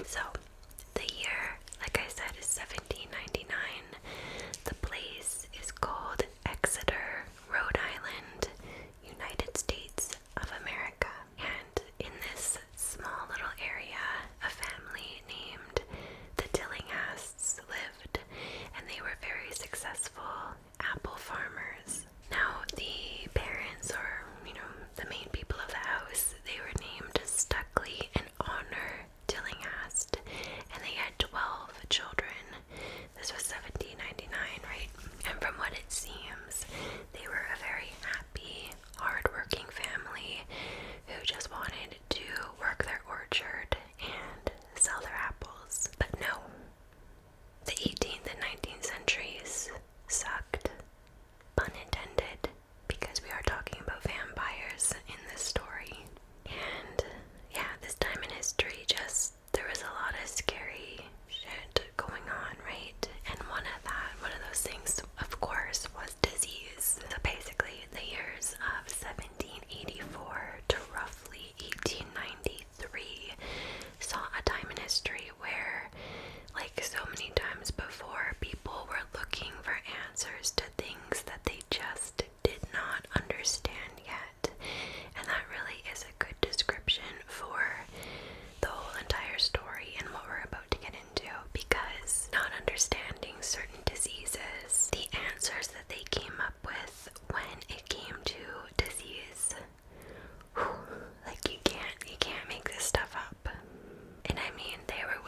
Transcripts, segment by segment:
So, the year, like I said, is 1799. The place is called Exeter, Rhode Island, United States of America. And in this small little area, a family named the Tillinghast lived, and they were very successful apple farmers. Now, the parents, or the main people of the house, they were named Stuckley and Honor Tillinghast, and they had 12 children. This was 1799, right? And from what it seems, they were a very happy, hard-working family who just wanted to work their orchard and sell their apples. But no, the 18th and 19th centuries sucked, pun intended, because we are talking about vampires in this story. And yeah, this time in history, there was a lot of scary shit going on, right? And one of those things, of course, was disease. So basically, the years of 1784 to roughly 1893 saw a time in history where, like so many times before, people were looking for answers to things that they just did not understand yet. And that really is a good description for the whole entire story and what we're about to get into, because not understanding certain diseases, the answers that they came up with when it came to disease, like you can't make this stuff up. And I mean, they were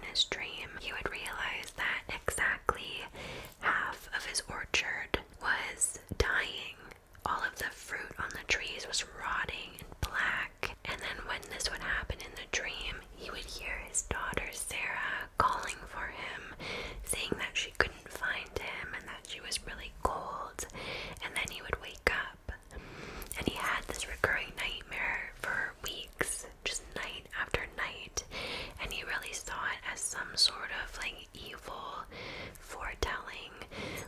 this dream, he would realize that exactly half of his orchard was dying. All of the fruit on the trees was rotting and black. And then when this would happen in the dream, he would hear his daughter Sarah calling for him, saying that she couldn't find him and that she was really cold. And then he would wake up. And he had this recurring nightmare for weeks, just night after night. And he really saw it as some sort of like evil foretelling.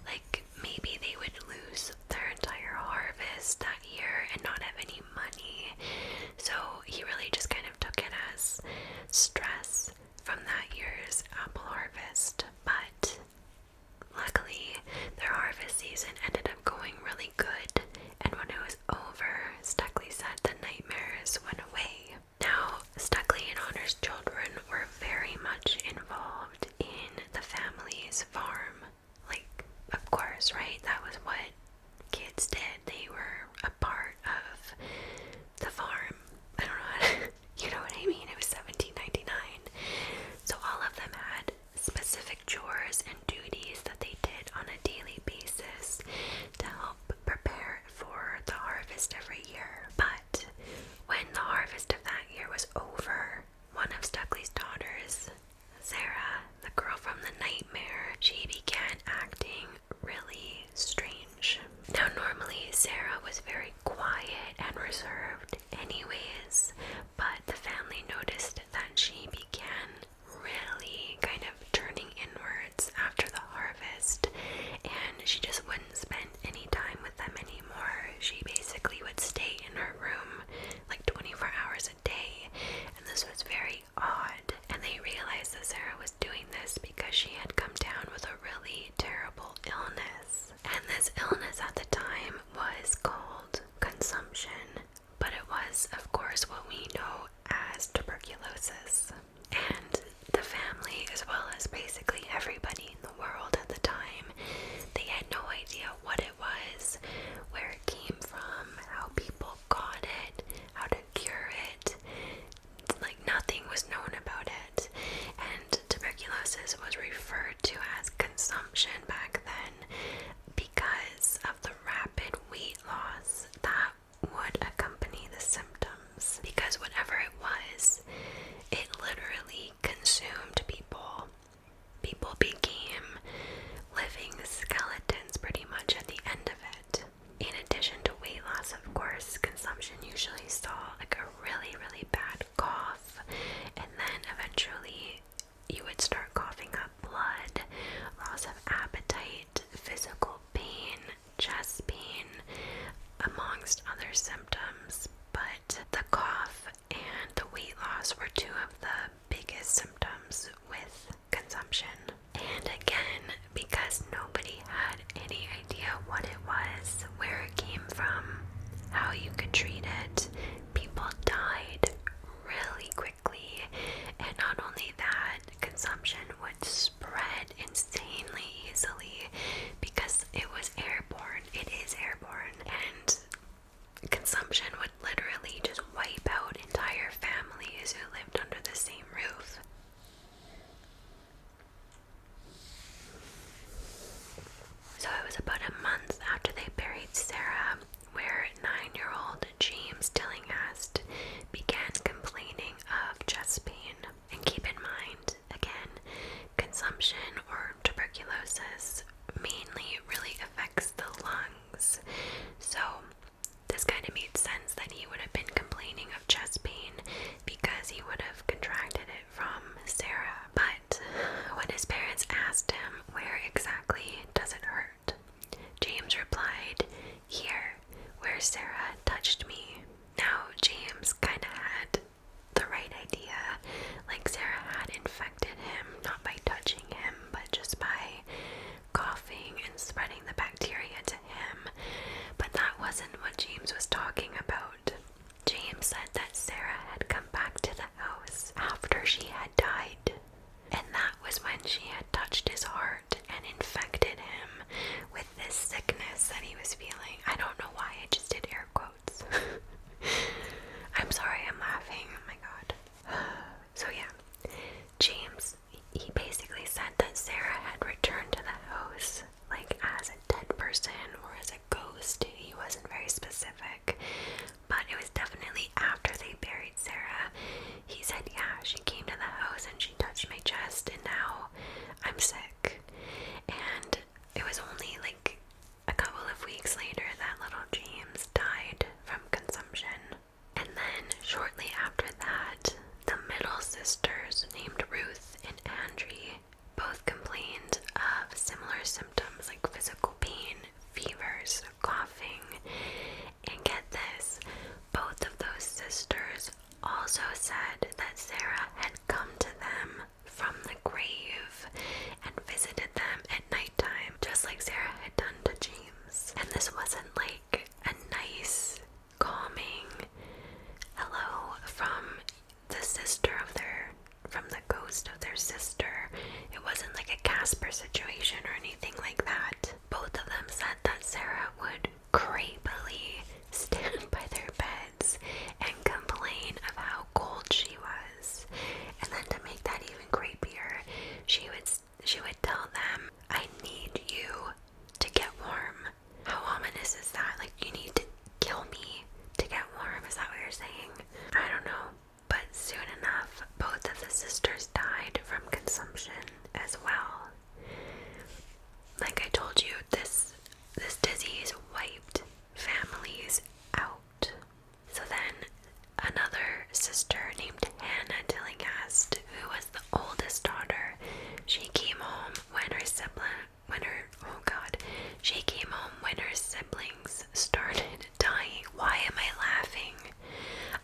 Like maybe they would lose their entire harvest that year and not have any money. So he really just kind of took it as stress from that year's apple harvest. But luckily, their harvest season ended up going really good, and when it was over, Stuckley said the nightmares went away. Now, Stuckley and Honor's children were very much involved in the family's farm. Like, of course, right? That was what kids did. They were a part of the farm. I don't know, you know what I mean? It was 1799. So all of them had specific chores and duties that they did on a daily basis to help prepare for the harvest every year. But when the harvest of that year was over, one of Stuckley's daughters, Sarah, the girl from the nightmare, she began acting really strange. Now normally Sarah was very quiet and reserved anyways, but the family noticed that she began really kind of turning inwards after the harvest, and she just wouldn't spend any time with them anymore. She basically would stay in her room like 24 hours a day, and this was very odd. And they realized that Sarah was doing this because she had come down with a really terrible illness. And this illness at the time was called consumption, but it was, of course, what we know as tuberculosis. And the family, as well as basically everybody in the world at the time, they had no idea what it was, where it came from, how people got it, how to cure it. Like, nothing was known about it. And tuberculosis was referred to as consumption back then because of the rapid weight loss that would accompany the symptoms. Because whatever it was, it literally consumed people. People became living skeletons pretty much at the end of it. In addition to weight loss, of course, consumption usually saw like a really, really bad cough, and then eventually you would start coughing up blood, loss of appetite, physical pain, chest pain, amongst other symptoms. But the cough and the weight loss were two of the biggest symptoms with consumption. And again, because nobody had any idea what it was, where it came from, how you could treat it, people died really quickly. And not only that, consumption would spread insanely easily because it was airborne. It is airborne. And consumption would literally just wipe out entire families who lived under the same roof. So it was about a month after they buried Sarah where 9-year-old James Tillinghast began complaining of chest pain. And keep in mind, again, consumption or tuberculosis mainly really affects the lungs. So this kind of made sense that he would have been complaining of chest pain because he would have contracted it from Sarah. But when his parents asked him, where exactly does it hurt? James replied, here, where Sarah touched me. Now, James kind of had the right idea. Like, Sarah had infected him, not by touching him, but just by coughing and spreading the bacteria to him. But that wasn't what James was talking about. James said that Sarah had come back to the house after she had died. And that was when she had touched his heart and infected him with this sickness that he was feeling. I don't know why I just did air quotes. Casper situation or anything like that. Both of them said that Sarah would creepily stand by their beds and complain of how cold she was. And then to make that even creepier, she would tell them, "I need you to get warm." How ominous is that? Like, you need to kill me to get warm? Is that what you're saying? I don't know. But soon enough, both of the sisters died from consumption as well. Like I told you, this disease wiped families out. So then another sister named Hannah Tillinghast, who was the oldest daughter, she came home when her siblings started dying. Why am I laughing?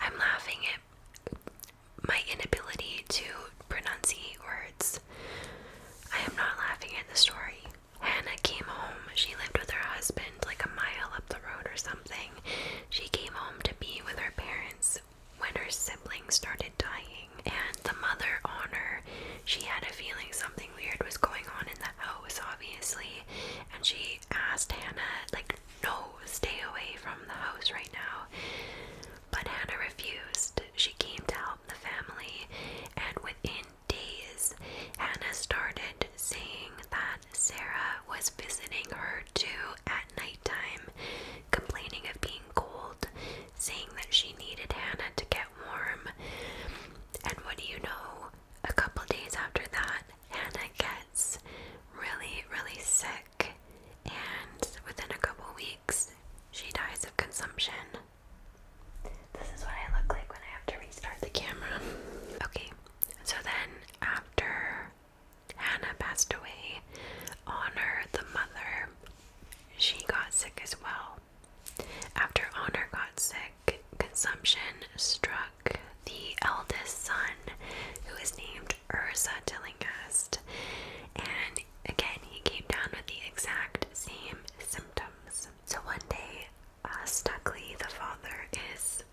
I'm laughing at my inability to pronunciate words. I am not laughing at the story. Hannah came home. She lived with her husband like a mile up the road or something. She came home to be with her parents when her siblings started dying. And the mother on her, she had a feeling something weird was going on in the house, obviously. And she asked Hannah, like, no, stay away from the house right now. But Hannah refused. She came to help the family, and within days, Hannah started saying that Sarah was visiting her too at nighttime, complaining of being cold, saying that she needed Hannah to get warm. And what do you know? A couple days after that, Hannah gets really, really sick, and within a couple weeks, she dies of consumption. This is what I look like when I have to restart the camera. Okay, so then after Hannah passed away, Honor, the mother, she got sick as well. After Honor got sick, consumption struck the eldest son, who is named Ursa Tillinghast. And again, he came down with the exact same symptoms. So one day, Stuckley, the father, is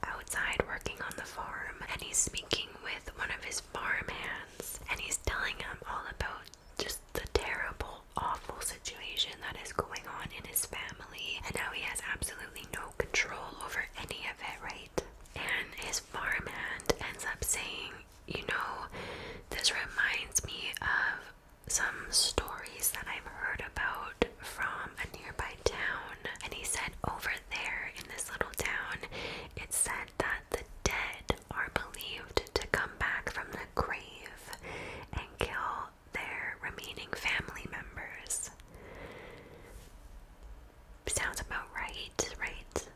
outside working on the farm, and he's speaking with one of his farm hands, and he's telling him all about just the terrible, awful situation that is going on in his family, and how he has absolutely no control over any of it, right? And his farm hand ends up saying, you know, this reminds me of some stories that I've heard about from a nearby town. And he said over there in this little town, it said that the dead are believed to come back from the grave and kill their remaining family members. Sounds about right, right?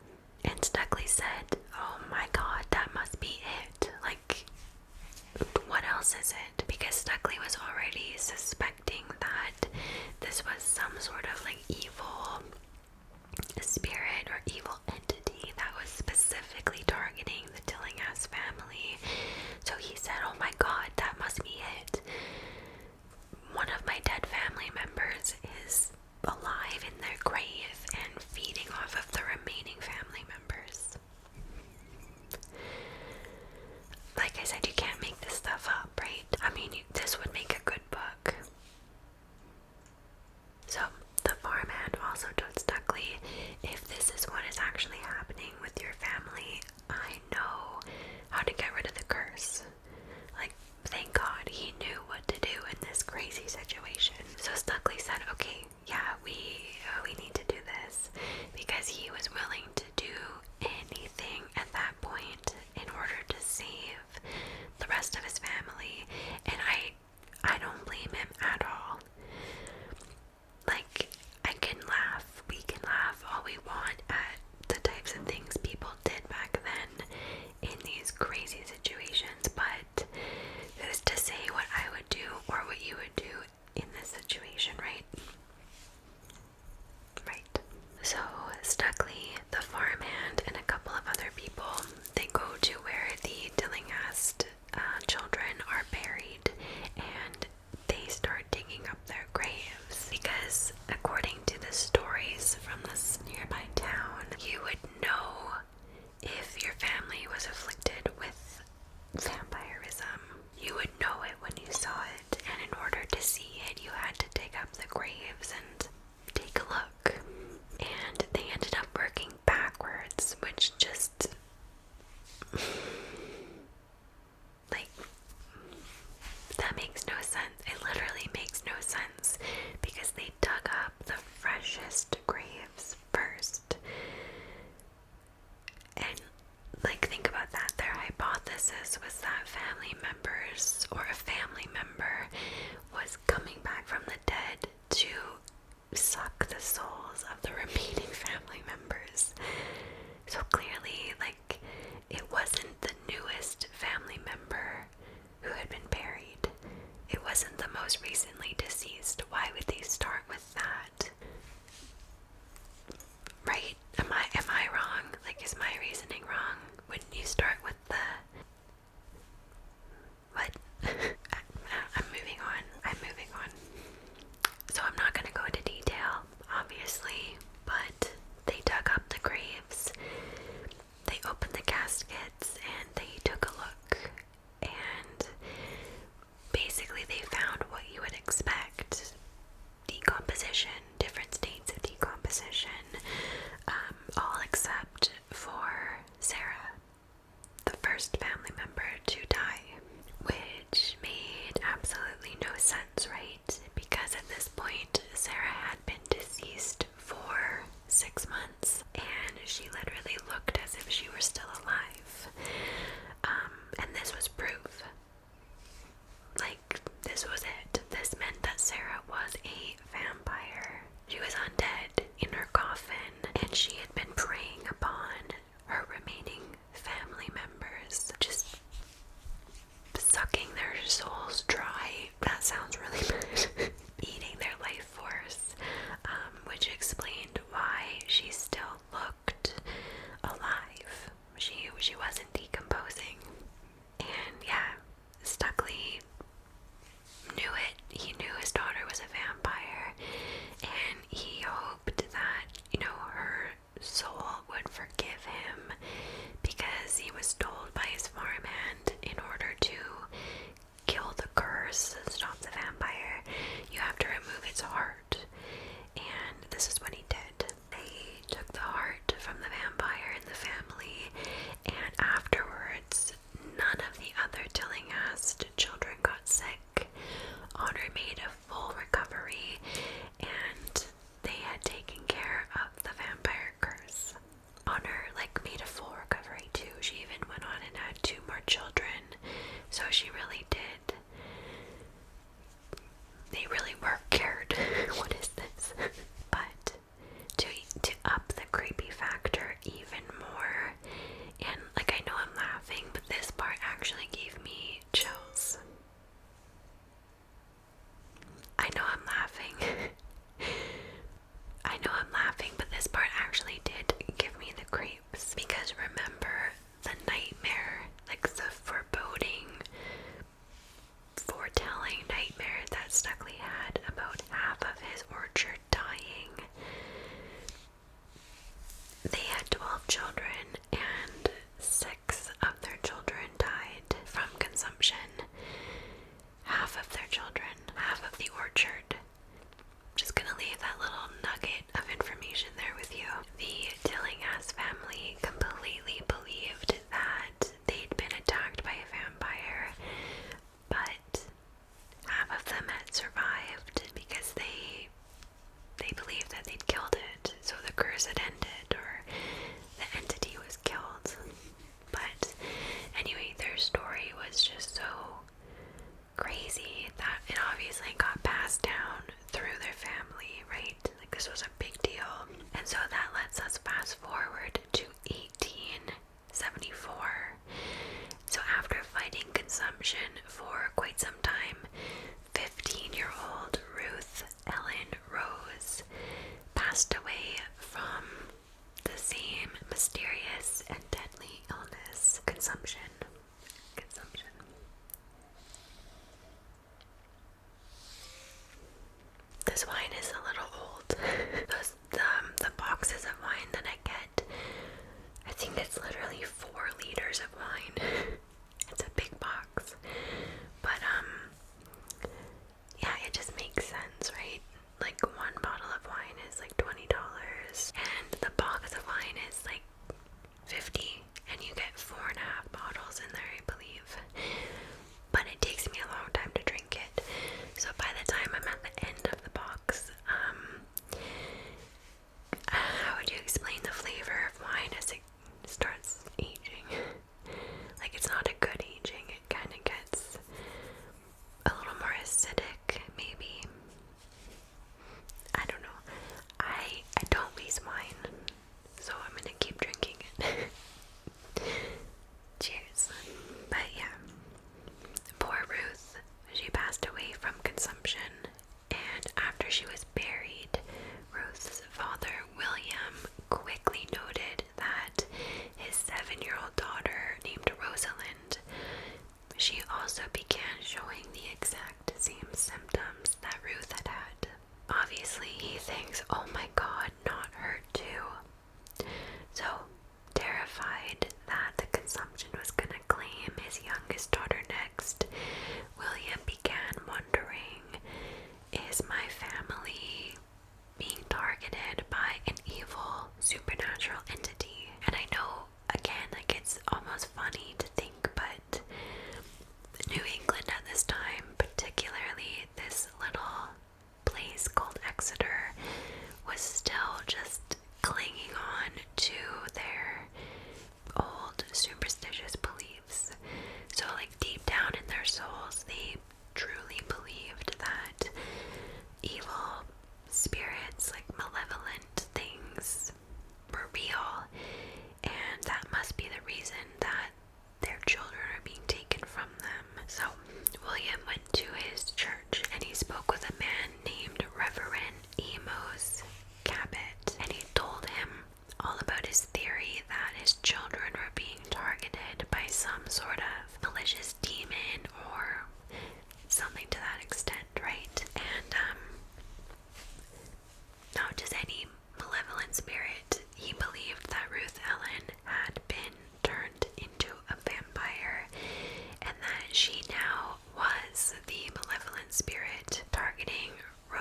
And Stuckley said, oh my god, that must be it. Like, what else is it? Because Stuckley was already suspecting that this was some sort of like evil spirit or evil entity that was specifically targeting the Tillinghast family. So he said, oh my god, that must be it. One of my dead family members is alive in their grave and feeding off of the remaining family members. Like I said, you can't make this stuff up, right? I mean, this would make a good book. So, the farmhand also told Stuckley, if this is what is actually happening with your family, I know how to get rid of the curse. Like, thank God he knew what to do in this crazy situation. So Stuckley said, okay, yeah, we need to do this, because he was willing to do anything at that point in order to save the rest of his family. And I don't blame him at all. Like, we can laugh all we want at the types of things people did back then in these crazy situations, but who's to say what I would do or what you would do in this situation, right? Right. So Stuckley, the farmhand, and a couple of other people, they go to where the Tillinghast children are buried, and they start digging up their graves, because according to the stories from this nearby town, you would know if your family was afflicted with vampirism. You would know it when you saw it, and in order to see recently deceased. Why would they start with that? Right? Am I wrong? Like, is my reasoning wrong? Wouldn't you start with the what? I'm moving on. So I'm not gonna go into detail, obviously, but they dug up the graves, they opened the caskets, and they took a look, and basically they found what you would expect. Decomposition, different states of decomposition, all except for Sarah, the first family member to die, which made absolutely no sense, right? Because at this point, Sarah had been deceased for 6 months, and she literally looked as if she were still alive. And this was proof. Like, this was it. This meant that Sarah was a vampire. She was undead in her coffin, and she had been preying upon her remaining family members, just sucking their souls dry. That sounds really bad. Eating their life force, which explained why she still looked alive. She wasn't decomposing. And yeah, Stuckley knew it. He knew his daughter was a vampire, and he hoped that, her soul would forgive him, because he was told by his farmhand, in order to kill the curse, stop the vampire, you have to remove its heart. And this is what he did. They took the heart from the vampire in the family, and afterwards, none of the other Tillinghast children got sick. Honor made a full recovery, and they had taken care of the vampire curse. Honor, made a full recovery too. She even went on and had 2 more children. So she really did. They really were cured. What is this? But to up the creepy factor even more, and I know I'm laughing, but this part actually gave me chills. I know I'm laughing. But this part actually did give me the creeps, because remember the nightmare, the foreboding, foretelling nightmare that Stuckley had about half of his orchard dying. They had 12 children, and 6 of their children died from consumption. Half of their children, half of the orchard. Just gonna leave that little nugget of information there with you. The Tillinghast family completely believed that they'd been attacked by a vampire, but half of them had survived because they believed that they'd killed it, so the curse had ended, or the entity was killed. But anyway, their story was just so crazy that it obviously got passed down through their family, right? This was a big deal. And so that lets us fast forward to 1874. So after fighting consumption for quite some time, 15-year-old Ruth Ellen Rose passed away from the same mysterious and deadly illness, consumption. This wine is a little old. The boxes of wine that I get, I think it's literally 4 liters of wine. It's a big box. But yeah, it just makes sense, right? One bottle of wine is $20, and the box of wine is 50, and you get 4.5 bottles in there, I believe. But it takes me a long time to drink it. So by the time I'm at the end of the box,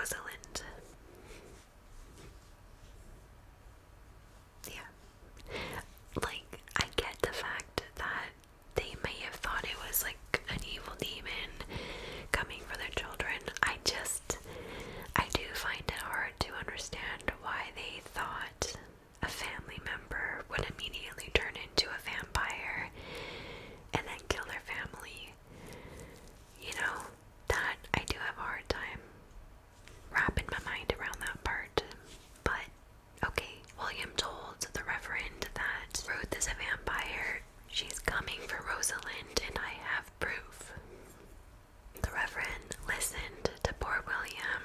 Rosalind. Yeah. Like, I get the fact that they may have thought it was like an evil demon coming for their children. I do find it hard to understand why they thought a family member would immediately turn into a vampire and then kill their family. You know, that I do have a hard time wrapping my mind around that part. But, okay, William told the Reverend that Ruth is a vampire. She's coming for Rosalind, and I have proof. The Reverend listened to poor William,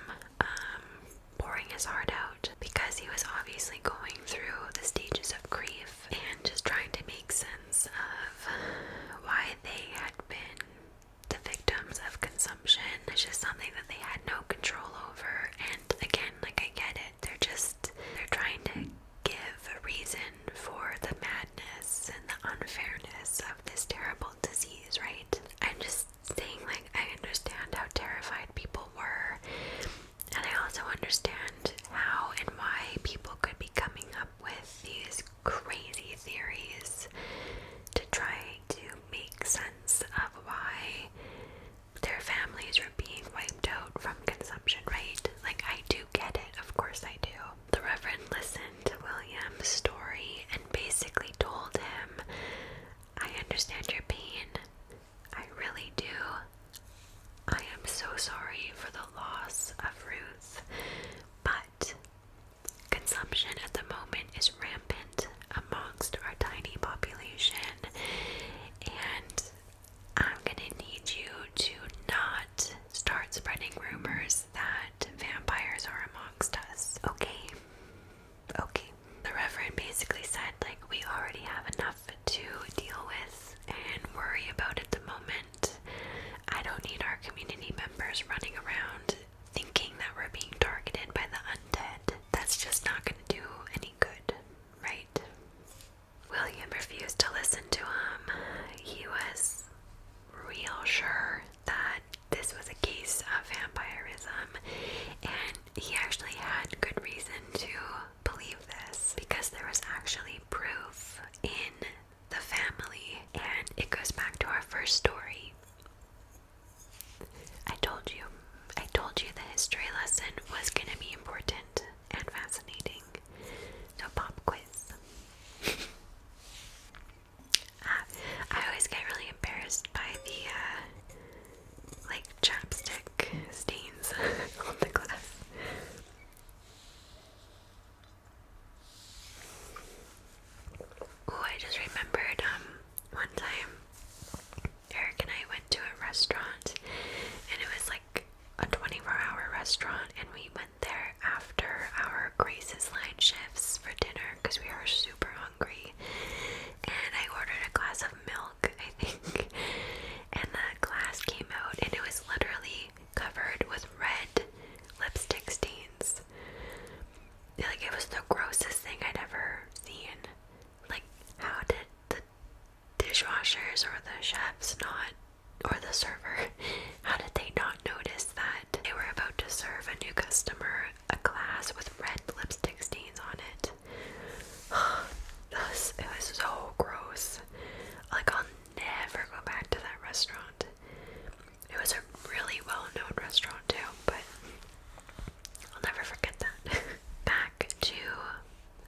pouring his heart out because he was obviously going through the stages of grief and just trying to make sense of why they had been the victims of consumption. It's just something that they had no control over. And again, like, I get it. They're trying to give a reason for the madness and the unfairness of this terrible disease, right? I'm just saying, like, I understand how terrified people were, and I also understand how and why people could be coming up with these crazy theories to try to make sense of why their families were being wiped out from consumption, right? Like, I do get it, of course I do. The Reverend listened to William's story and basically told him, I understand your pain. I really do. I am so sorry for the loss of Ruth, but consumption at the moment is rampant amongst our tiny population, and I'm gonna need you to not start spreading rumors that vampires are amongst us, okay? Okay. The Reverend basically said, like, we already have enough to deal with and worry about at the moment. I don't need our community members running around thinking that we're being targeted by the undead. That's just not gonna do any good, right? William refused to listen to him. He was real sure that this was a case of vampirism, and he actually had good reason to believe this because there was actually proof in the family, and it goes back to our first story. I told you the history lesson was gonna be important and fascinating. So pop quiz. I always get really embarrassed by the like chapstick stains on the glass. Oh, I just remembered one time Eric and I went to a restaurant, and it was like a 24-hour restaurant, and we went there after our Grace's Line shifts for dinner because we were super hungry. And I ordered a glass of milk, I think, and the glass came out, and it was literally covered with red lipstick stains. Like, it was the grossest thing I'd ever seen. Like, how did the dishwashers or the chefs not, or the server, how did they not notice that they were about to serve a new customer a glass with red lipstick stains on it? It was so gross. Like, I'll never go back to that restaurant. It was a really well-known restaurant too, but I'll never forget that. Back to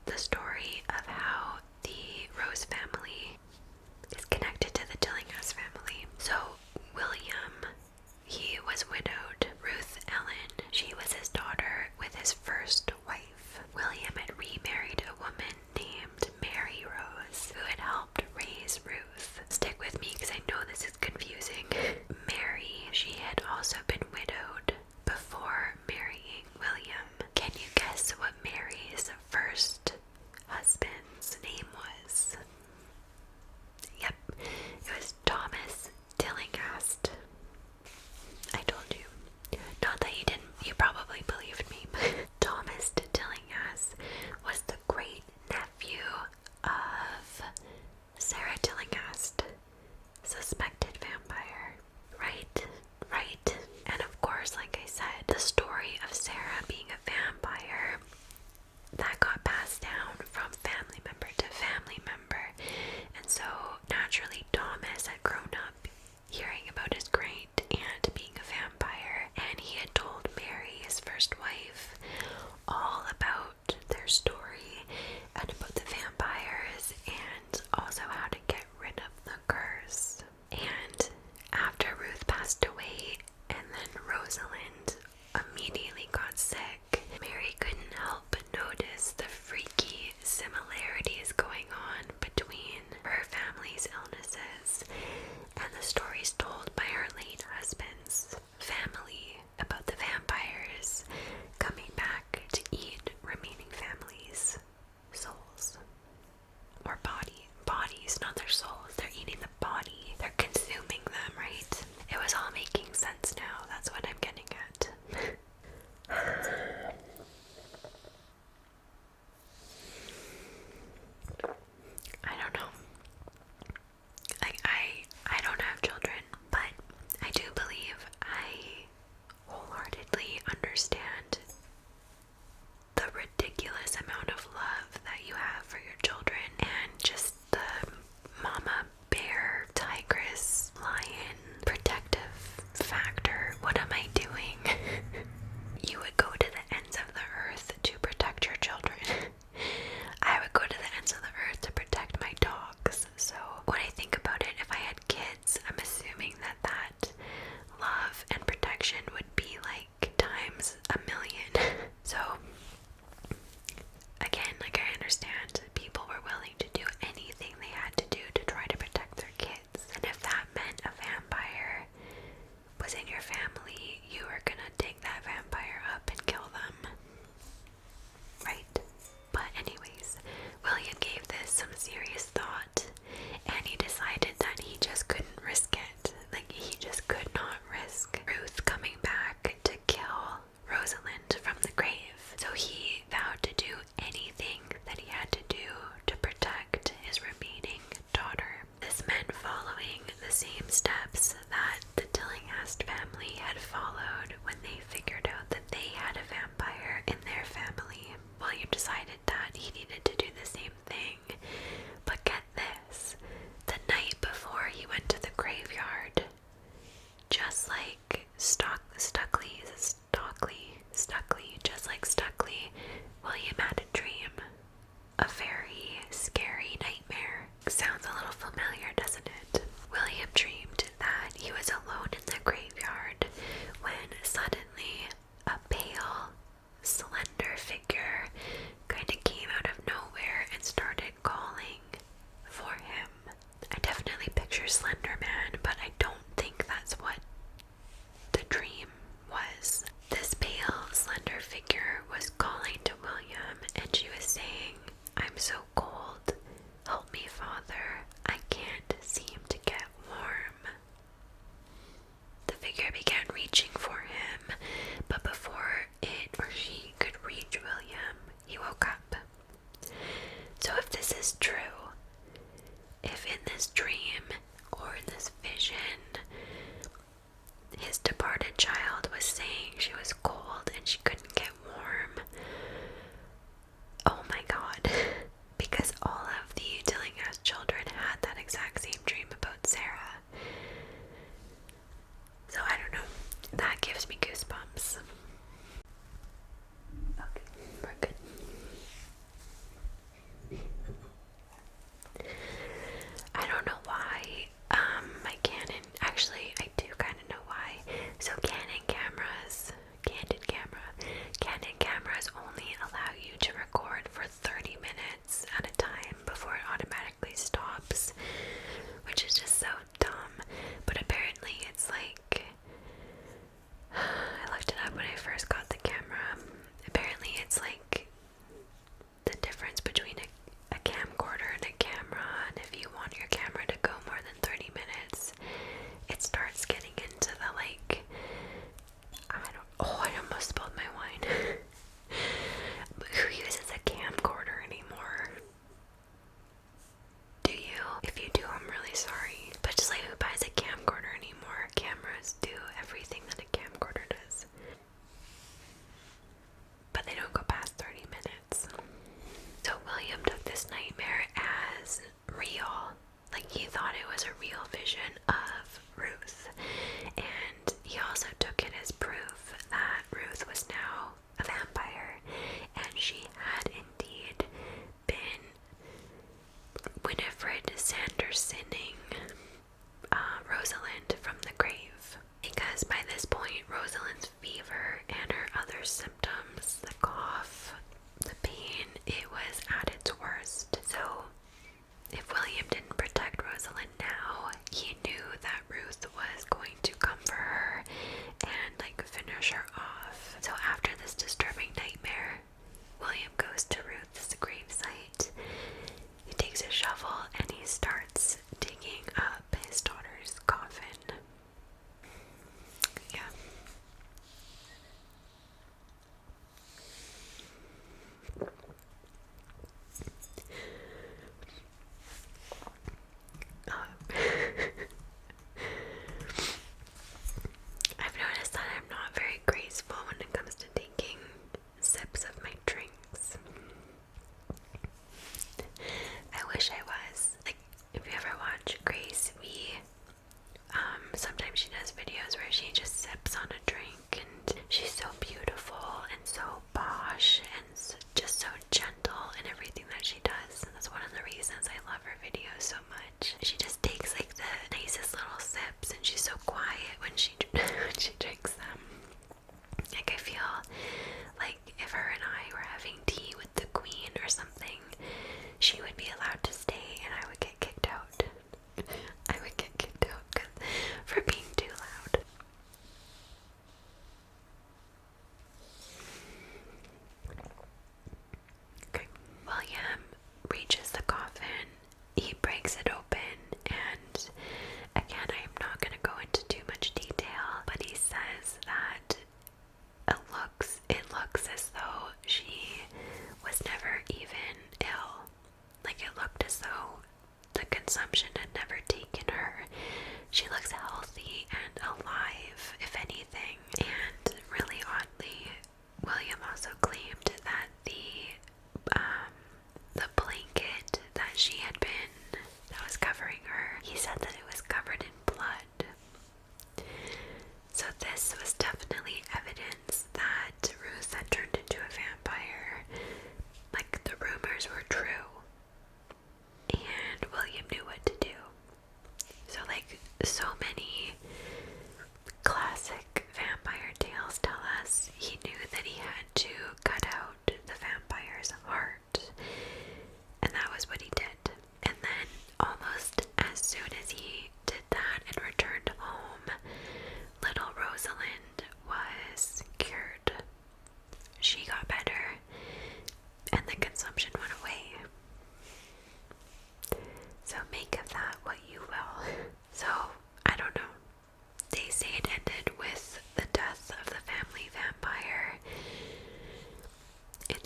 the story of how the Rose family is connected to the Tillinghast family. So William, he was widowed. Ruth Ellen, she was his daughter, times a million. So again, like, I understand people were willing to do anything they had to do to try to protect their kids. And if that meant a vampire was in your family, you were gonna dig that vampire up and kill them. Right? But anyways, William gave this some serious thought, and he decided that he just couldn't risk it. Like, he just could not risk Ruth coming back to kill Rosalie.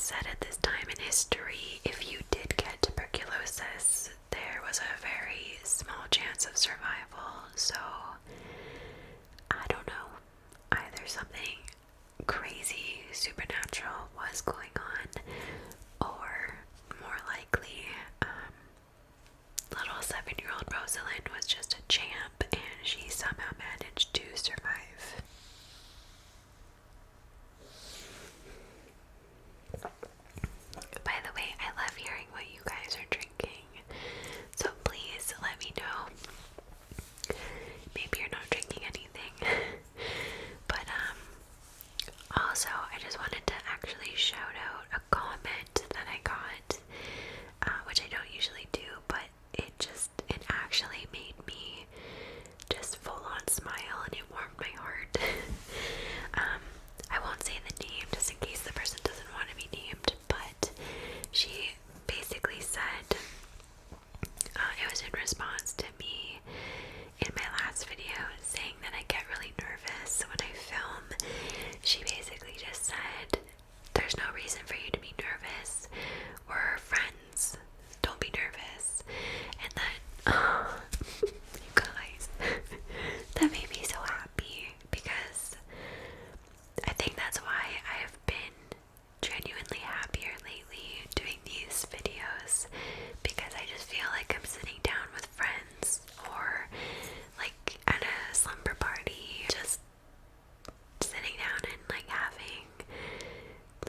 said, at this time in history, if you did get tuberculosis, there was a very small chance of survival. So, I don't know. Either something crazy, supernatural was going on, or more likely, little 7-year-old Rosalind was just a champ and she somehow managed to survive. By the way, I love hearing what you guys are drinking, so please let me know. Maybe you're not drinking anything. But also I just wanted to actually shout out a comment that I got, which I don't usually do, but it actually made me just full on smile, and it warmed my heart. I won't say the name just in case the person doesn't want to be named, but she basically said, it was in response to me in my last video saying that I get really nervous when I film. She basically just said, there's no reason for you to be nervous. We're friends. Don't be nervous. And then, oh, you guys, that made me so happy, because I think that's why I have been genuinely happier lately doing these videos, because I just feel like I'm sitting down with friends, or like at a slumber party, just sitting down and like having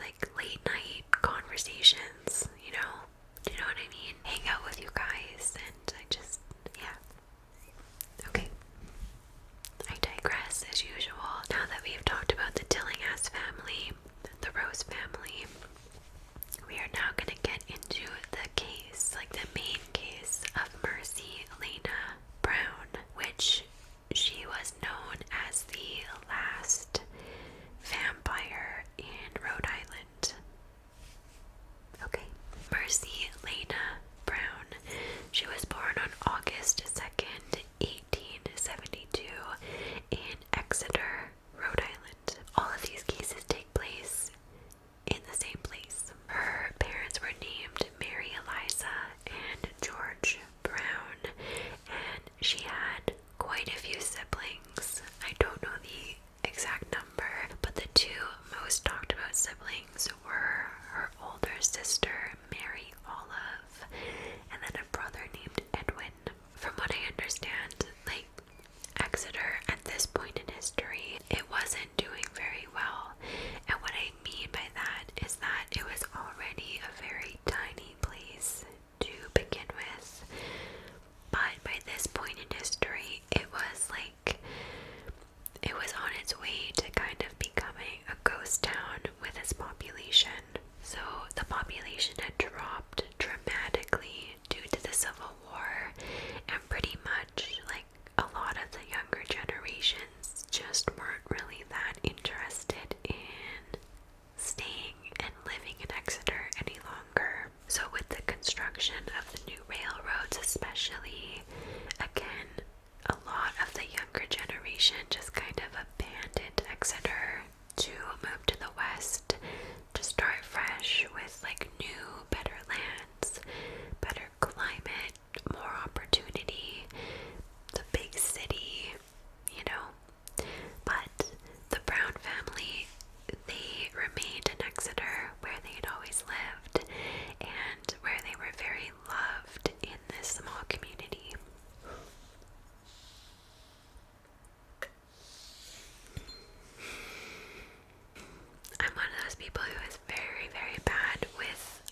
like late night conversations, you know? Do you know what I mean? Hang out with you guys, and I just, yeah. Okay. I digress as usual. Now that we've talked about the Tillinghast family, the Rose family, we are now going to get into the case, like the main case of Mercy Elena Brown, which she was known as the last vampire in Rhode Island. Okay. Mercy Elena Brown. She was born on August 2nd, 1872 in Exeter, Rhode Island. All of these cases take place in the same place. Her parents were named Mary Eliza and George Brown, and she had quite a few siblings. I don't know the exact number, but the two most talked about siblings were her older sister, Mary Olive, and then a brother named Edwin. From what I understand, like, Exeter at this point in history, it wasn't doing very well. And what I mean by that is that it was already a very tiny place to begin with. But by this point in history, it was on its way to kind of becoming a ghost town with its population. So the population had dropped dramatically due to the Civil War, and pretty much like a lot of the younger generations just weren't really that interested in staying and living in Exeter any longer. So with the construction of the new railroads especially, again, a lot of the younger generation just kind of abandoned Exeter to move to the west, to start fresh with like new, better lands, better climate, more opportunity, the big city, you know. But the Brown family, they remained in Exeter, where they had always lived, and where they were very loved in this small community. I'm one of those people who is very, very bad with,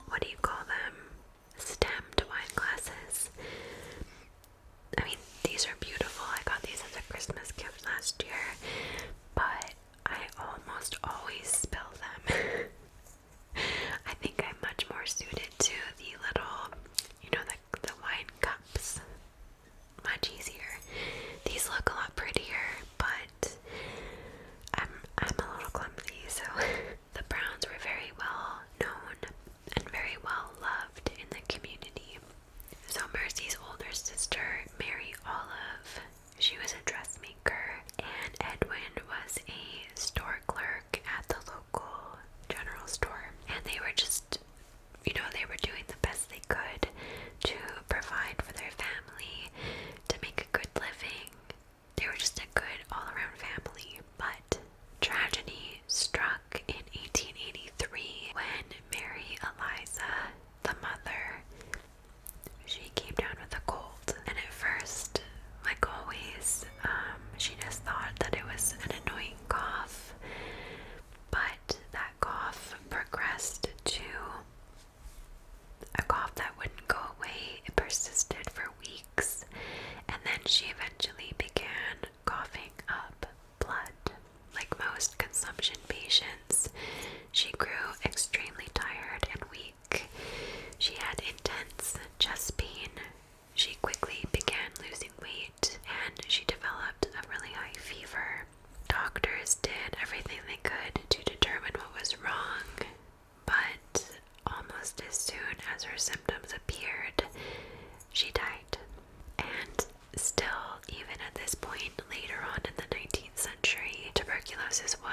what do you call them? Stemmed wine glasses. I mean, these are beautiful. I got these as a Christmas gift last year, but I almost always spill them. I think I'm much more suited to the little, you know, the wine cups. Much easier. These look a lot prettier, but I'm a little clumsy, so the Browns were very well known and very well loved in the community. So Mercy's older sister, Mary Olive, she was a dressmaker, and Edwin was a store clerk at the local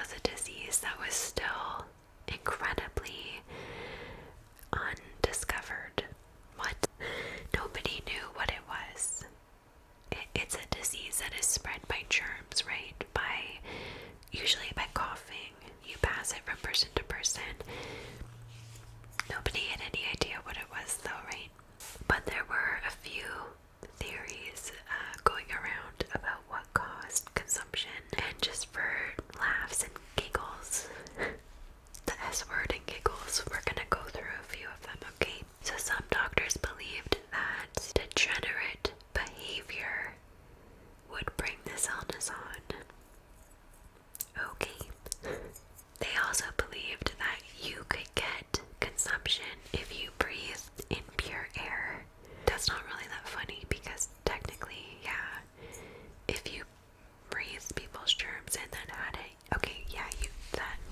was a disease that was still incredibly undiscovered. What? Nobody knew what it was. It's a disease that is spread by germs, right? Usually by coughing. You pass it from person to person. Nobody had any idea what it was though, right? But there were a few theories going around about what caused consumption. And just for laughs and giggles, the S word and giggles, we're gonna go through a few of them, okay? So some doctors believed that degenerate behavior would bring this illness on. Okay. They also believed that you could get consumption if you breathed in pure air. That's not really that funny because technically, yeah, if you breathed people's germs and then had it, okay, yeah,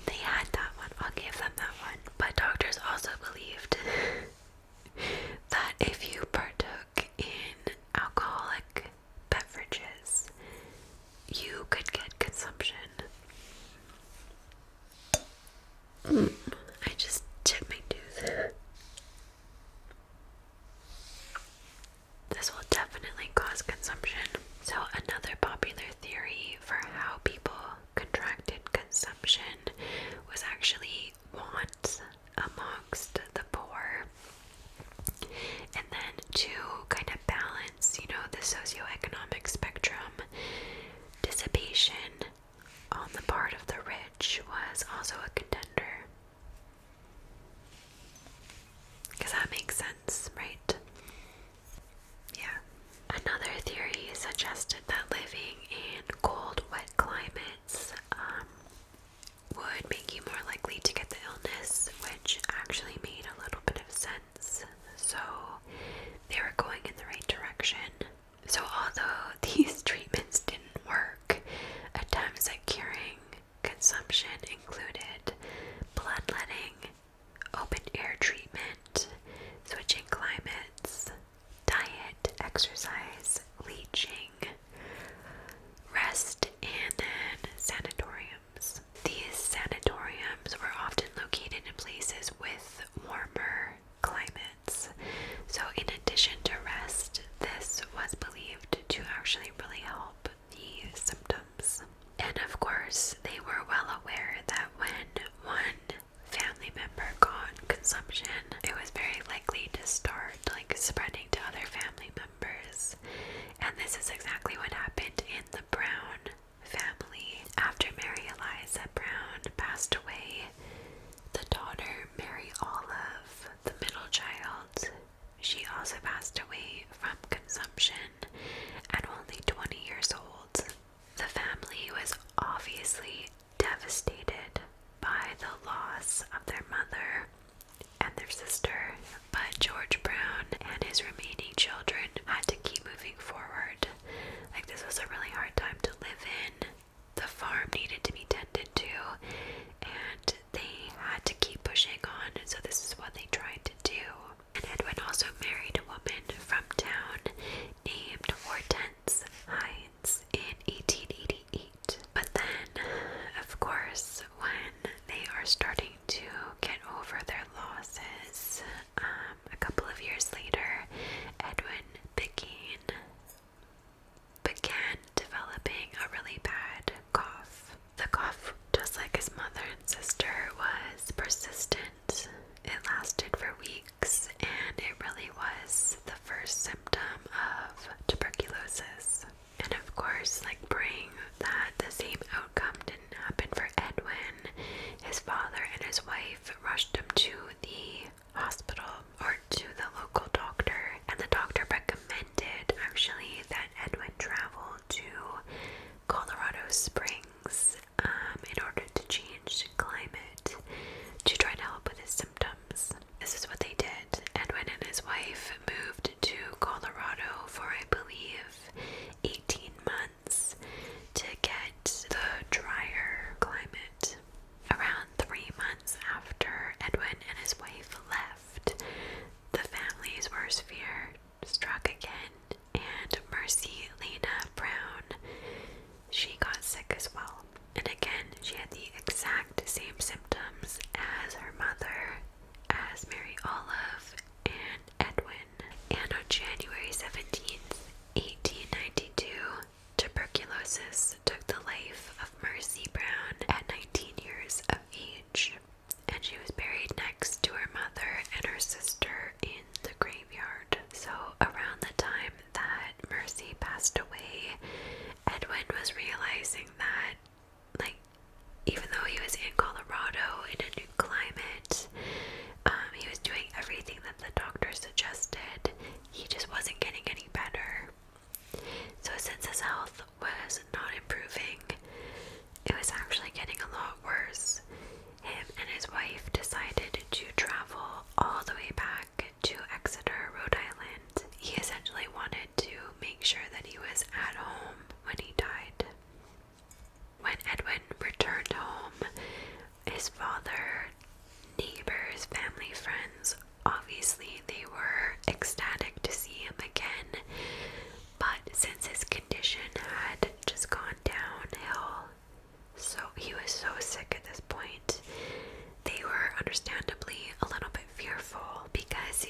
they had that one. I'll give them that one. But doctors also believed that if you partook in alcoholic beverages, you could get consumption. I just chipped my tooth. This will definitely cause consumption. So another popular theory for how people contracted consumption was actually want amongst the poor. And then to kind of balance, the socioeconomic spectrum, dissipation on the part of the rich was also a contender. Because that makes sense, right? Yeah. Another theory suggested that living in cold, wet climates would make you more likely to get the illness, which actually made a little bit of sense. So they were going in the right direction. So although these treatments didn't work, attempts at curing consumption included bloodletting, open air treatment, switching climates, diet, exercise, leaching, rest, and then sanatoriums. These sanatoriums were often located in places with warmer climates. So in addition to rest, this was believed to actually really help the symptoms. And of course, they were well aware that when one family member got consumption, it was very likely to start spreading to other family members. And this is exactly what happened in the Brown family. After Mary Eliza Brown passed away, the daughter, Mary Olive, the middle child, she also passed away from consumption at only 20 years old. The family was obviously devastated by the loss of their mother and their sister, but George Brown and his remaining children had to keep moving forward. This was a really hard time to live in. The farm needed to be tended to, and they had to keep pushing on, so this is what they tried to do. And Edwin also married a woman from town named Hortense Hines in 1888. But then, of course, when they are starting to get over their losses, a couple of years later, Edwin began developing a really bad cough. The cough, just like his mother and sister, was persistent. It lasted for weeks, and it really was the first symptom of tuberculosis. And of course, praying that the same outcome didn't happen for Edwin, his father and his wife rushed him to the hospital, or to the local doctor, and the doctor recommended actually that Edwin travel to Colorado Springs in order to change climate to try to help with his symptoms. This is what they did. Edwin and his wife moved to Colorado for, I believe, 18 months to get the drier climate. Around 3 months after Edwin and his wife left, the family's worst fear struck again, and Mercy Lena Brown, she got sick as well. And again, she had the his father, neighbors, family, friends, obviously they were ecstatic to see him again. But since his condition had just gone downhill, so he was so sick at this point, they were understandably a little bit fearful because,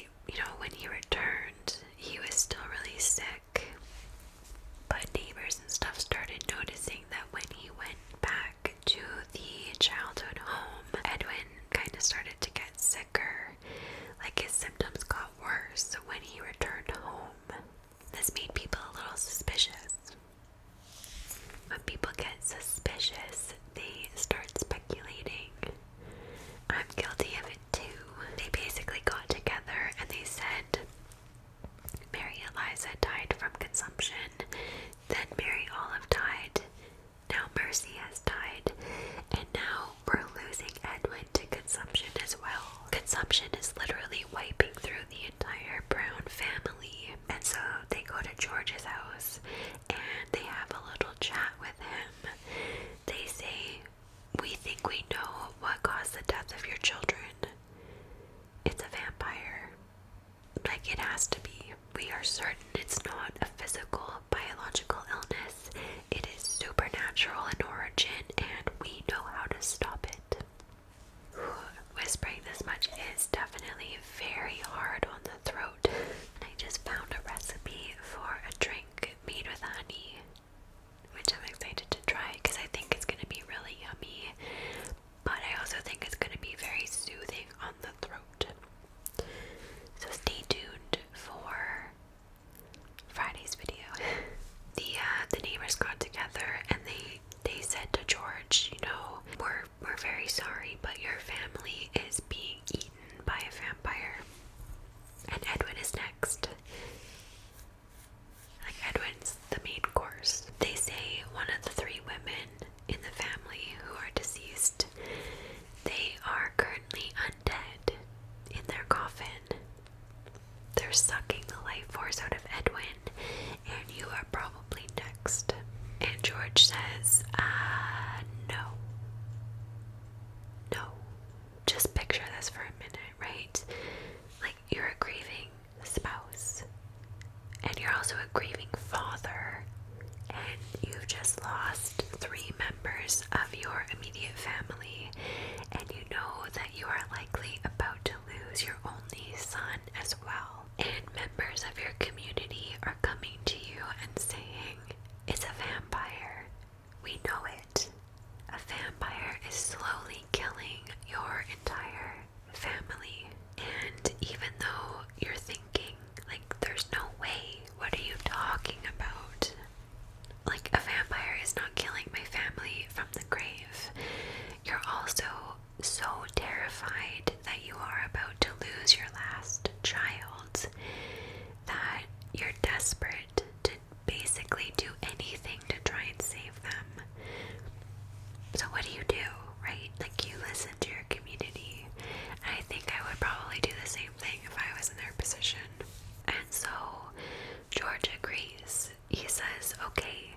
when he returned, he was still really sick. But neighbors and stuff started noticing that when he went back to the childhood home, Edwin kind of started to get sicker. Like his symptoms got worse when he returned home. This made people a little suspicious. When people get suspicious, they start speculating. I'm guilty of it too. They basically got together and they said Mary Eliza died from consumption, then Mary Olive died, now Mercy has died, and now we're losing Edwin to consumption as well. Consumption is literally wiping through the entire Brown family, and so they go to George's house and they have a little chat with him. They say, "We think we know what caused the death of your children. It's a vampire. Like, it has to be. We are certain it's not a physical, biological illness. It is supernatural in origin, and we know how to stop it." Whispering this much is definitely very hard on the throat. I just found a recipe for a drink made with honey, which I'm excited to try because I think it's going to be really yummy, but I also think it's going to be very soothing on the throat. So stay tuned for Friday's video. The neighbors got together and they said to George, we're very sorry, but your family is being eaten by a vampire. And Edwin is next. Like, Edwin's the main course. They say one of the 3 women in the family who are deceased, they are currently undead in their coffin. They're sucking the life force out of Edwin, and you are probably next. And George says, no. No. Just picture this for a minute, right? Like, you're a grieving spouse, and you're also a grieving father, and you've just lost 3 members of your immediate family, and you know that you are likely about to lose your only son as well. And members of your community are coming to you and saying, "It's a vampire. We know it. A vampire is slowly killing your entire family." And even though you're thinking, like, there's no way, what are you talking about? Like, a vampire is not killing my family from the grave. You're also so terrified that you are about to lose your last child that you're desperate to basically do anything to try and save them. So what do, right? Like, you listen to your community. And I think I would probably do the same thing if I was in their position. And so George agrees. He says, "Okay,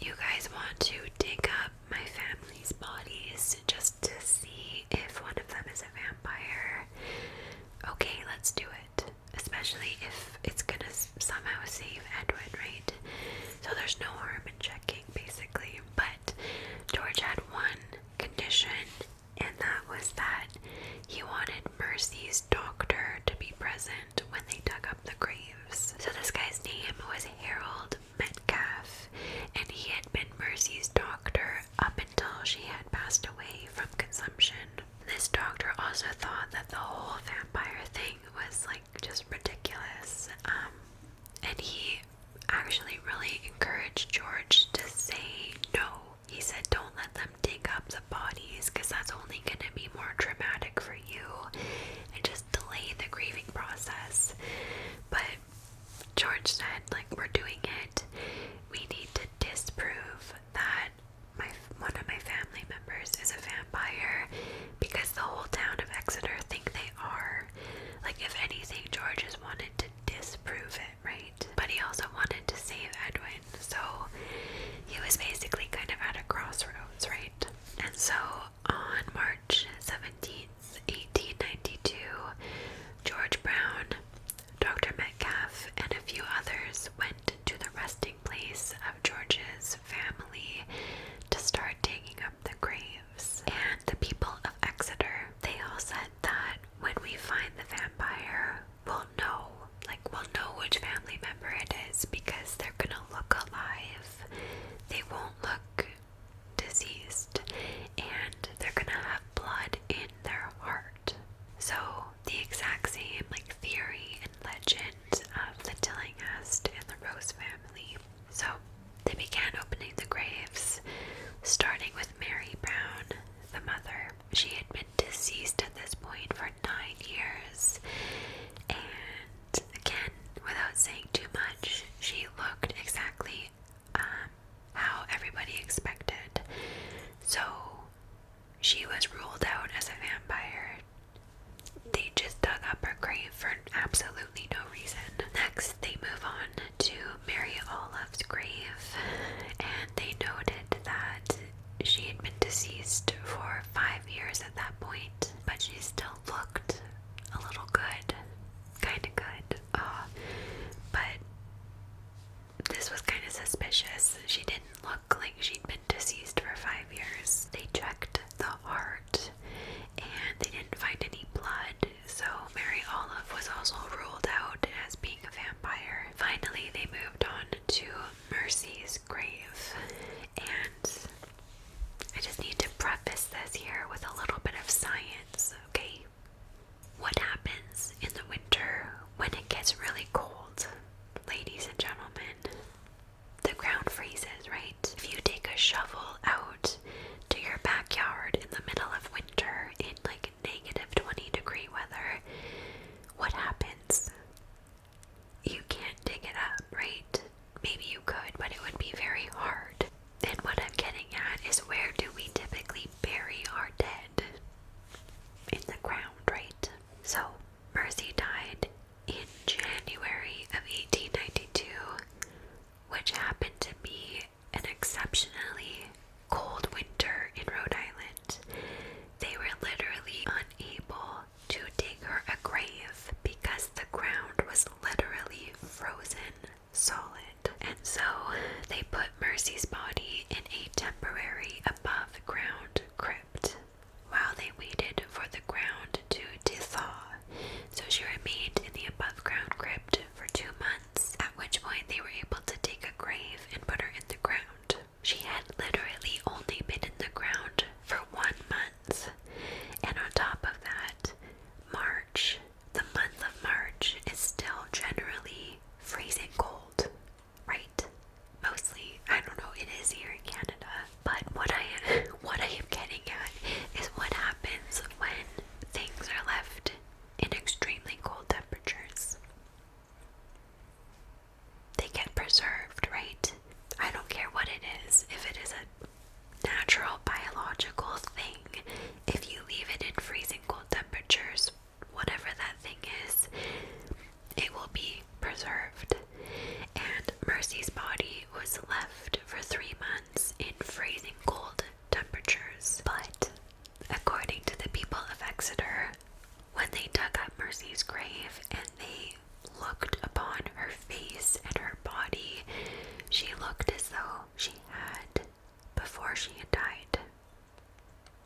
you guys want to dig up my family's bodies just to see if one of them is a vampire. Okay, let's do it. Especially if it's gonna somehow save Edwin, right? So there's no harm in checking, basically. But George had one condition, and that was that he wanted Mercy's doctor to be present when they dug up the graves. So this guy's name was Harold Metcalf, and he had been Mercy's doctor up until she had passed away from consumption. This doctor also thought that the whole vampire thing was, like, just ridiculous. And he actually really encouraged George to say no. He said, "Don't let them dig up the bodies, because that's only going to be more traumatic for you and just delay the grieving process." But George said, like, "We're doing it. We need to disprove that one of my family members is a vampire, because the whole town of Exeter think they are." Like, if anything, George just wanted to disprove it, right? But he also wanted to save Edwin, so he was basically kind of at a crossroads, right? And so she was ruled out as a vampire. They just dug up her grave for absolutely no reason. Next, they move on to Mary Olive's grave, and they noted that she had been deceased for 5 years at that point, but she still looked a little good. Kind of good. But this was kind of suspicious. She didn't look like she'd been deceased for 5 years. They checked the heart, and they didn't find any blood, so Mary Olive was also ruled out as being a vampire. Finally, they moved on to Mercy's grave, and I just need to preface this here with a little bit of science, okay? What happens in the winter when it gets really cold, ladies and gentlemen? The ground freezes, right? If you take a shovel out to your backyard in the middle of winter in like negative 20-degree weather, what happens? You can't dig it up, right? Maybe you could, but it would be very hard. And what I'm getting at is, where do we typically bury our dead? In the ground, right? So, Mercy died in January of 1892, which happened to be an exceptionally cold winter in Rhode Island. They were literally unable to dig her a grave because the ground was literally frozen solid. And so they put Mercy's body in a temporary above ground crypt while they waited for the ground to thaw. So she remained in the above ground crypt for 2 months, at which point they were able to dig a grave and put her in the ground. She had literally only been in the ground for 1 month. And on top of that, March, the month of March, is still generally freezing cold, right? Mostly, I don't know, it is here in Canada. But what I am getting at is what happens when things are left in extremely cold temperatures. They get preserved, right? I don't care what it is. If it is a natural biological thing, if you leave it in freezing cold temperatures, whatever that thing is, it will be preserved. And Mercy's body was left for 3 months in freezing cold temperatures. But according to the people of Exeter, when they dug up Mercy's grave and they looked upon her face and her body, she looked as though she had before she had died.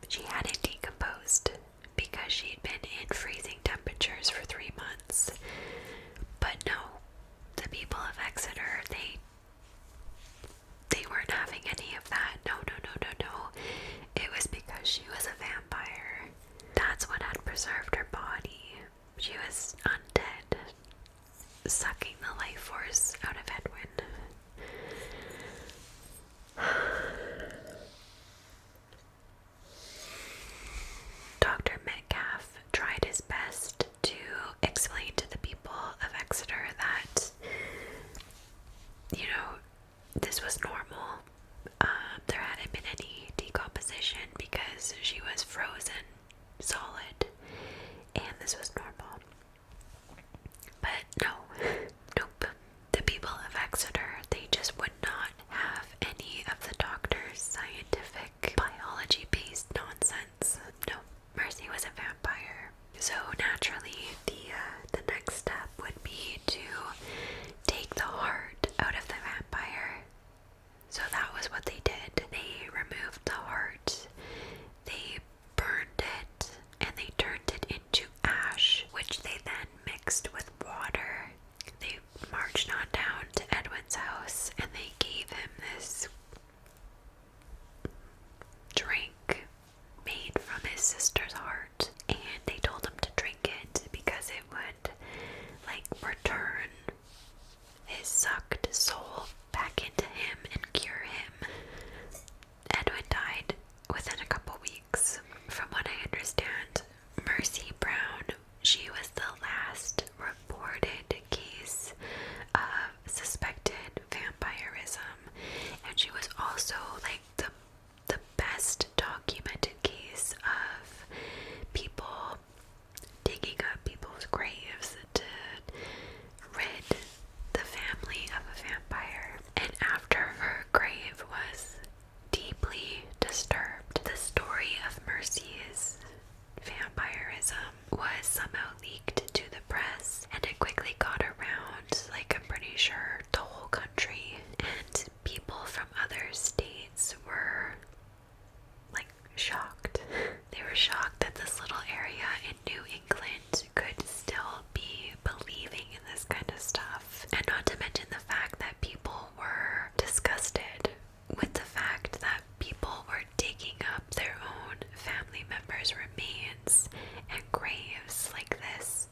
She hadn't decomposed because she'd been in freezing temperatures for 3 months. But no, the people of Exeter, they weren't having any of that. No. It was because she was a vampire. That's what had preserved her body. She was undead, sucking the life force out of Edwin. Dr. Metcalf tried his best to explain to the people of Exeter that, this was normal. There hadn't been any decomposition because she was frozen solid, and this was normal. But nope. The people of Exeter, they just would not have any of the doctor's scientific biology-based nonsense. No, Mercy was a vampire. So naturally, the next step would be to take the heart out of the vampire. So that was what they did. They removed the heart, they burned it, and they turned it into ash, which They were shocked that this little area in New England could still be believing in this kind of stuff. And not to mention the fact that people were disgusted with the fact that people were digging up their own family members' remains and graves like this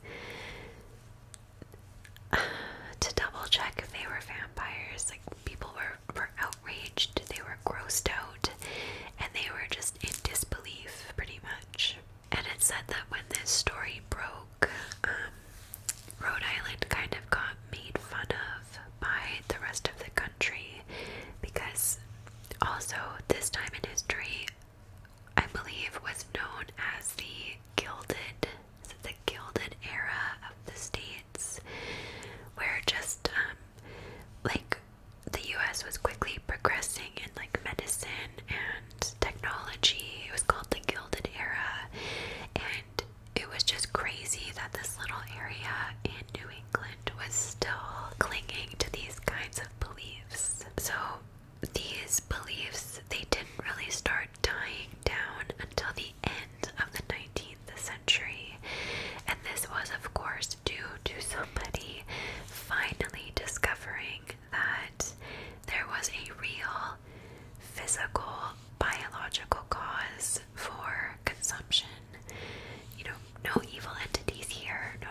to double check if they were vampires. Like, people were outraged, they were grossed out, and they were just in disbelief, pretty much. And it said that when this story broke, Rhode Island kind of got made fun of by the rest of the country, because also this time in history, I believe, was known as the Gilded era of the States, where just like the US was quickly progressing in like medicine and technology. It was called the Gilded Era, and it was just crazy that this little area in New England was still clinging to these kinds of beliefs. So these beliefs, they didn't really start dying down until the end of the 19th century, and this was of course due to somebody finally discovering that there was a real physical, biological cause for consumption. You know, no evil entities here. No.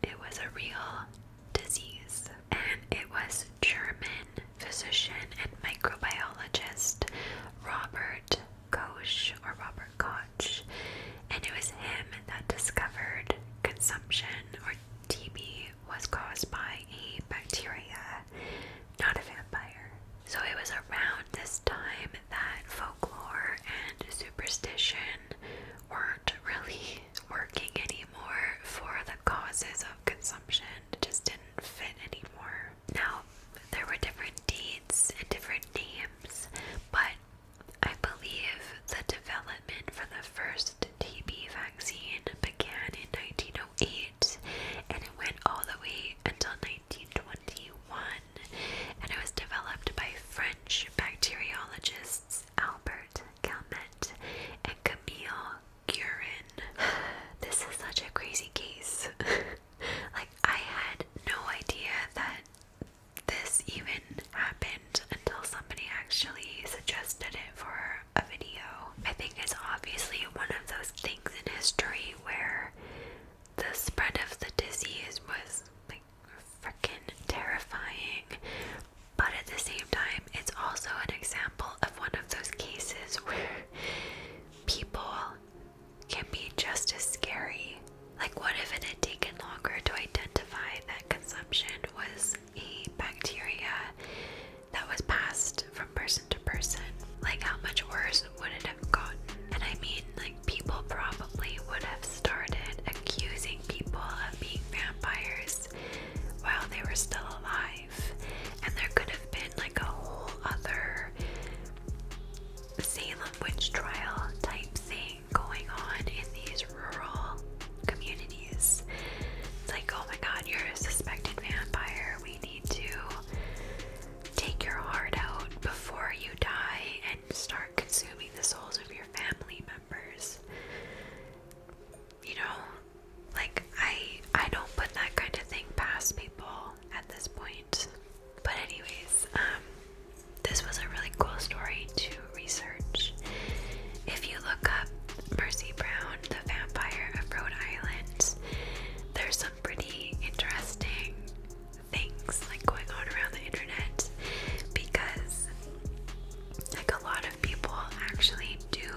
It was a real disease. And it was German physician and microbiologist Robert Koch, and it was him that discovered consumption, or TB, was caused by a bacteria, not a vampire. So it was around this time that folklore and superstition weren't really working anymore for the causes of consumption. It just didn't fit anymore. Now, there were different deeds and different names, but I believe the development for the first TB vaccine began in 1908, and it went all the way until 1921, and it was developed by French bacteriologists Albert Calmet and Camille Guerin. This is such a crazy case. Like, I had no idea that this even happened until somebody actually suggested it for a video. I think it's obviously one of those things in history where the spread of the disease was like freaking terrifying, but at the same time, it's also an example of one of those cases where people can be just as scary. Like, what if it had taken longer to identify that consumption was a bacteria that was passed from person to person? Like, how much worse would it have gotten? And I mean, like, people probably would have started accusing people of being vampires while they were still alive, and there could have been like a whole other Salem witch trial type thing going on in these rural communities. It's like, oh my god, you're a suspected vampire. We need to take your heart out before you die and start consuming the souls of your family members. You know, like, I don't put that kind of thing past people at this point. But anyways, this was a really cool story to research. If you look up Mercy Brown, the Vampire of Rhode Island, there's some pretty interesting things like going on around the internet, because like a lot of people actually do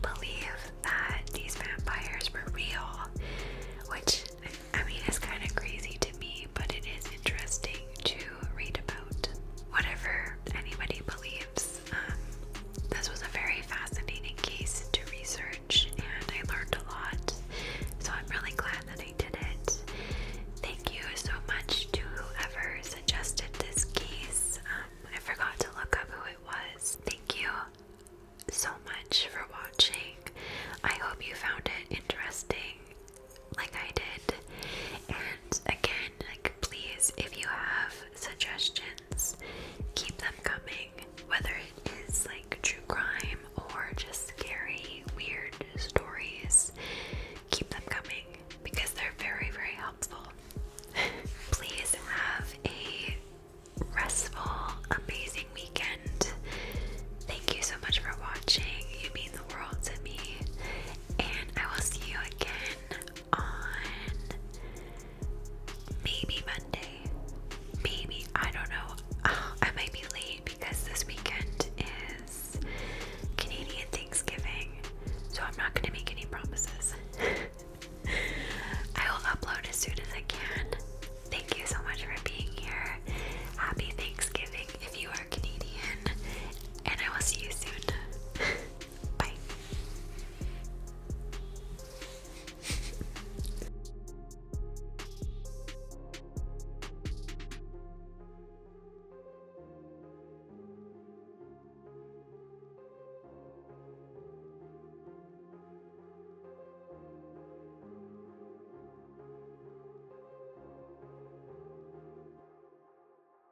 believe that these vampires were real, which I mean is kind of crazy to me, but it is interesting to read about. Whatever anybody believes, this was a very fascinating case to research, and I learned a lot, so I'm really glad that I did it. Thank you so much to whoever suggested this case. I forgot to look up who it was. Thank you so much for watching. I hope you found